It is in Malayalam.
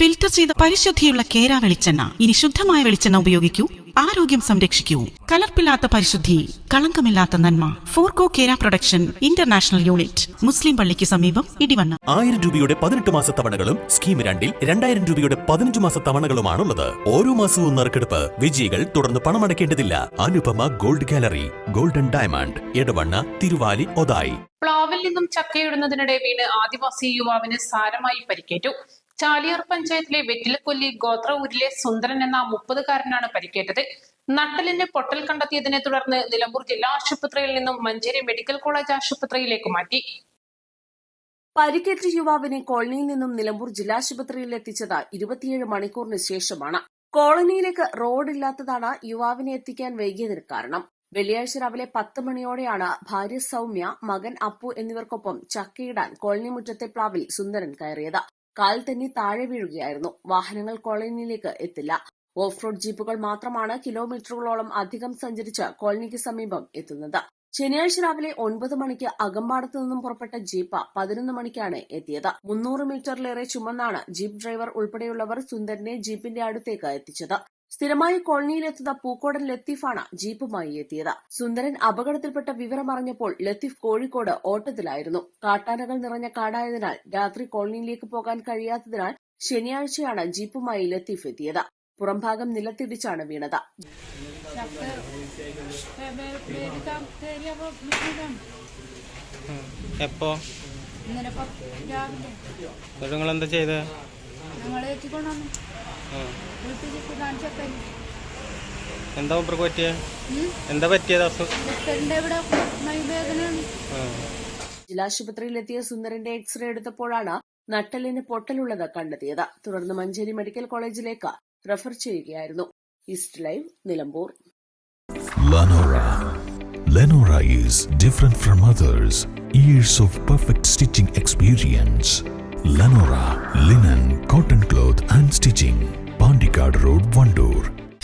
ഫിൽറ്റർ ചെയ്ത പരിശുദ്ധിയുള്ള കേര വെളിച്ചെണ്ണ. ഇനി ശുദ്ധമായ വെളിച്ചെണ്ണ ഉപയോഗിക്കൂ, ആരോഗ്യം സംരക്ഷിക്കൂ. കലർപ്പില്ലാത്ത പരിശുദ്ധി, കളങ്കമില്ലാത്ത നന്മ. ഫോർകോ കേര പ്രൊഡക്ഷൻ ഇന്റർനാഷണൽ യൂണിറ്റ്, മുസ്ലിം പള്ളിക്ക് സമീപം, ഇടിവണ്ണ. 1000 രൂപയുടെ 18 മാസ തവണകളും സ്കീം 2-ൽ 2000 രൂപയുടെ 15 മാസ തവണകളുമാണുള്ളത്. ഓരോ മാസവും നറുക്കെടുപ്പ്. വിജയികൾ തുടർന്ന് പണമടയ്ക്കേണ്ടതില്ല. Anupama gold gallery, golden diamond, Edavanna, Thiruvali, Othayi. പ്ലാവിൽ നിന്നും ചക്കയിടുന്നതിനിടെ വീണ് ആദിവാസി യുവാവിന് സാരമായി പരിക്കേറ്റു. ചാലിയാർ പഞ്ചായത്തിലെ വെറ്റിലക്കൊല്ലി ഗോത്രഊരിലെ സുന്ദരൻ എന്ന 30-കാരനാണ് പരിക്കേറ്റത്. നട്ടലിന് പൊട്ടൽ കണ്ടെത്തിയതിനെ തുടർന്ന് നിലമ്പൂർ ജില്ലാ ആശുപത്രിയിൽ നിന്നും മഞ്ചേരി മെഡിക്കൽ കോളേജ് ആശുപത്രിയിലേക്ക് മാറ്റി. പരിക്കേറ്റ യുവാവിനെ കോളനിയിൽ നിന്നും നിലമ്പൂർ ജില്ലാശുപത്രിയിൽ എത്തിച്ചത് 27 മണിക്കൂറിന് ശേഷമാണ്. കോളനിയിലേക്ക് റോഡില്ലാത്തതാണ് യുവാവിനെ എത്തിക്കാൻ വൈകിയതിന് കാരണം. വെള്ളിയാഴ്ച രാവിലെ 10 മണിയോടെയാണ് ഭാര്യ സൌമ്യ, മകൻ അപ്പു എന്നിവർക്കൊപ്പം ചക്കയിടാൻ കോളനി മുറ്റത്തെ പ്ലാവിൽ സുന്ദരൻ കയറിയത്. കാൽ തന്നെ താഴെ വീഴുകയായിരുന്നു. വാഹനങ്ങൾ കോളനിയിലേക്ക് എത്തില്ല. ഓഫ് റോഡ് ജീപ്പുകൾ മാത്രമാണ് കിലോമീറ്ററുകളോളം അധികം സഞ്ചരിച്ച് കോളനിക്ക് സമീപം എത്തുന്നത്. ശനിയാഴ്ച രാവിലെ 9 മണിക്ക് അകമ്പാടത്തു നിന്നും പുറപ്പെട്ട ജീപ്പ് 11 മണിക്കാണ് എത്തിയത്. 300 മീറ്ററിലേറെ ചുമന്നാണ് ജീപ്പ് ഡ്രൈവർ ഉൾപ്പെടെയുള്ളവർ സുന്ദരനെ ജീപ്പിന്റെ അടുത്തേക്ക് എത്തിച്ചത്. സ്ഥിരമായി കോളനിയിലെത്തുന്ന പൂക്കോടൻ ലത്തീഫാണ് ജീപ്പുമായി എത്തിയത്. സുന്ദരൻ അപകടത്തിൽപ്പെട്ട വിവരമറിഞ്ഞപ്പോൾ ലത്തീഫ് കോഴിക്കോട് ഓട്ടത്തിലായിരുന്നു. കാട്ടാനകൾ നിറഞ്ഞ കാടായതിനാൽ രാത്രി കോളനിയിലേക്ക് പോകാൻ കഴിയാത്തതിനാൽ ശനിയാഴ്ചയാണ് ജീപ്പുമായി ലത്തീഫ് എത്തിയത്. പുറംഭാഗം നിലത്തിടിച്ചാണ് വീണത്. എന്താ പറ്റിയത്? ജില്ലാശുപത്രിയിലെത്തിയ സുന്ദരന്റെ എക്സ്റേ എടുത്തപ്പോഴാണ് നട്ടലിന് പൊട്ടലുള്ളത് കണ്ടെത്തിയത്. തുടർന്ന് മഞ്ചേരി മെഡിക്കൽ കോളേജിലേക്ക് റെഫർ ചെയ്യുകയായിരുന്നു. East live, Nilambur. Lenora is different from others. Years of perfect stitching experience. Lenora linen, cotton cloth and stitching. Pandikad Road, Vandoor.